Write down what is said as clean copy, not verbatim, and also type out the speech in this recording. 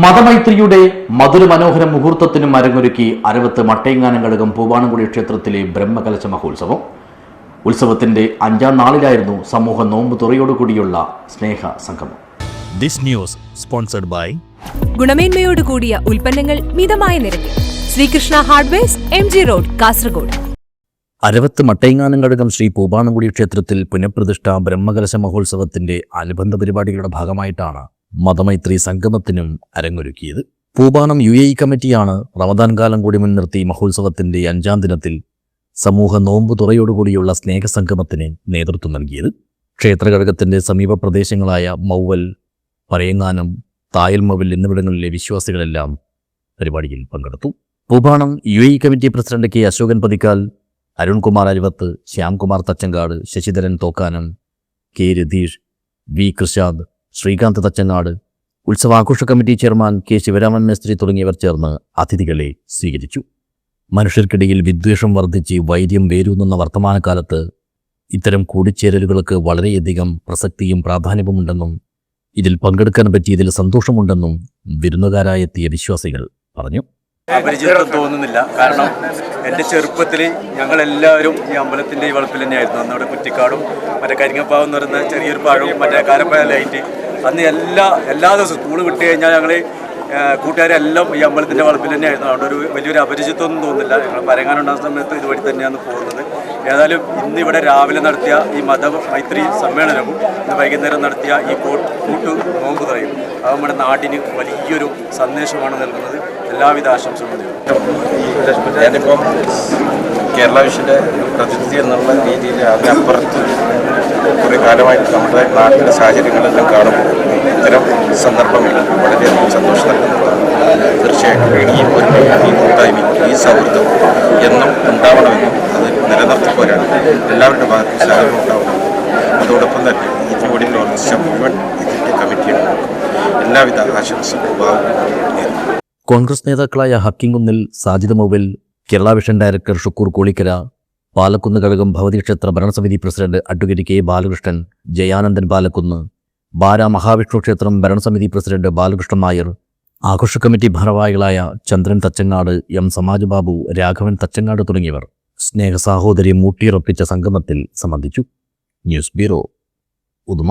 മതമൈത്രിയുടെ മധുരമനോഹര മുഹൂർത്തത്തിനും അരങ്ങൊരുക്കി അരവത്ത് മട്ടയങ്ങാനം ഘടകം പൂവാണംകുടി ക്ഷേത്രത്തിലെ ബ്രഹ്മകലശ മഹോത്സവം. ഉത്സവത്തിന്റെ 5ാം നാളിലായിരുന്നു സമൂഹ നോമ്പ് തുറയോടുകൂടിയുള്ള സ്നേഹ സംഗമം. ദിസ് ന്യൂസ് സ്പോൺസർഡ് ബൈ ഗുണമേന്മയോട് കൂടിയ ഉൽപ്പന്നങ്ങൾ മിതമായ നിരക്കിൽ Sreekrishna Hardwares, MG Road, Kasaragod. Aravath Mattayanganam ഘടകം ശ്രീ പൂവാണംകുടി ക്ഷേത്രത്തിൽ പുനഃപ്രതിഷ്ഠ ബ്രഹ്മകലശ മഹോത്സവത്തിന്റെ അനുബന്ധ പരിപാടികളുടെ ഭാഗമായിട്ടാണ് മതമൈത്രി സംഗമത്തിനും അരങ്ങൊരുക്കിയത്. പൂവാണം UAE കമ്മിറ്റിയാണ് റമദാൻ കാലം കൂടി മുൻനിർത്തി മഹോത്സവത്തിന്റെ 5ാം ദിനത്തിൽ സമൂഹ നോമ്പ് തുറയോടുകൂടിയുള്ള സ്നേഹസംഗമത്തിന് നേതൃത്വം നൽകിയത്. ക്ഷേത്രഘടകത്തിന്റെ സമീപ പ്രദേശങ്ങളായ മൗവൽ, പറയങ്ങാനം, തായൽമവൽ എന്നിവിടങ്ങളിലെ വിശ്വാസികളെല്ലാം പരിപാടിയിൽ പങ്കെടുത്തു. Poovanam UAE committee president K Ashokan Pathikkal, Arunkumar Aruvath, Shyamkumar Thachangad, Sasidharan Thokkanam, K Ratheesh, V Krishad, Sreekanth Thachangad, ഉത്സവാഘോഷ കമ്മിറ്റി ചെയർമാൻ K ശിവരാമൻ മേസ്ത്രി തുടങ്ങിയവർ ചേർന്ന് അതിഥികളെ സ്വീകരിച്ചു. മനുഷ്യർക്കിടയിൽ വിദ്വേഷം വർദ്ധിച്ച് വൈര്യം വേരൂന്നുന്ന വർത്തമാനകാലത്ത് ഇത്തരം കൂടിച്ചേരലുകൾക്ക് വളരെയധികം പ്രസക്തിയും പ്രാധാന്യവുമുണ്ടെന്നും ഇതിൽ പങ്കെടുക്കാൻ പറ്റിയതിൽ സന്തോഷമുണ്ടെന്നും വിരുന്നുകാരായെത്തിയ വിശ്വാസികൾ പറഞ്ഞു. അപരിചിതം തോന്നുന്നില്ല. കാരണം എൻ്റെ ചെറുപ്പത്തിൽ ഞങ്ങളെല്ലാവരും ഈ അമ്പലത്തിൻ്റെ ഈ വളപ്പിൽ തന്നെയായിരുന്നു. അന്നവിടെ കുറ്റിക്കാടും മറ്റേ കരിങ്ങപ്പാവ് എന്ന് പറയുന്ന ചെറിയൊരു പാഴവും മറ്റേ കാരപ്പായ ലൈറ്റ് അന്ന് എല്ലാ ദിവസവും സ്കൂൾ വിട്ട് കഴിഞ്ഞാൽ ഞങ്ങൾ കൂട്ടുകാരെല്ലാം ഈ അമ്പലത്തിൻ്റെ വളപ്പിൽ തന്നെയായിരുന്നു. അതുകൊണ്ട് ഒരു വലിയൊരു അപരിചിതമൊന്നും തോന്നുന്നില്ല. ഞങ്ങൾ പരങ്ങാനുണ്ടാകുന്ന സമയത്ത് ഇതുവഴി തന്നെയാണ് പോകുന്നത്. ഏതായാലും ഇന്നിവിടെ രാവിലെ നടത്തിയ ഈ മതമൈത്രി സമ്മേളനവും ഇന്ന് വൈകുന്നേരം നടത്തിയ ഈ കൂട്ടു നോമ്പ് തുറയും അത് നമ്മുടെ നാടിന് വലിയൊരു സന്ദേശമാണ് നൽകുന്നത്. എല്ലാവിധ ആശംസകളും. ഞാനിപ്പം കേരള വിഷൻ്റെ പ്രതിനിധി എന്നുള്ള രീതിയിൽ അതിനപ്പുറത്ത് കുറേ കാലമായിട്ട് നമ്മുടെ നാട്ടിലെ സാഹചര്യങ്ങളെല്ലാം കാണുമ്പോൾ ഇത്തരം സന്ദർഭങ്ങൾ വളരെയധികം സന്തോഷം നൽകുന്നതാണ്. തീർച്ചയായിട്ടും ഈ കൂട്ടായ്മ, ഈ സൗഹൃദം എന്നും ഉണ്ടാവണമെന്നും അത് നിലനിർത്തിപ്പോരാണ് എല്ലാവരുടെ ഭാഗത്തും സഹകരണം ഉണ്ടാവണം. അതോടൊപ്പം തന്നെ ഇതിനുവേണ്ടി ഓർഗനൈസേഷൻ മുഴുവൻ ഇതിൻ്റെ കമ്മിറ്റിയുടെ എല്ലാവിധ ആശംസകളും നേരുന്നു. കോൺഗ്രസ് നേതാക്കളായ ഹക്കിംകുന്നിൽ Sajid mobile, Kerala vision director Shukkur Kolikkara, Palakkunnu ഘടകം ഭഗവതിക്ഷേത്ര ഭരണസമിതി president advocate K Balakrishnan, Jayanandan Palakkunnu, Bara Mahavishnu ക്ഷേത്രം ഭരണസമിതി പ്രസിഡന്റ് ബാലകൃഷ്ണൻ നായർ, ആഘോഷ കമ്മിറ്റി ഭാരവാഹികളായ ചന്ദ്രൻ തച്ചങ്ങാട്, M സമാജ് ബാബു, രാഘവൻ തച്ചങ്ങാട് തുടങ്ങിയവർ സ്നേഹസാഹോദര്യം ഊട്ടിയുറപ്പിച്ച സംഗമത്തിൽ സംബന്ധിച്ചു. News bureau, Uduma.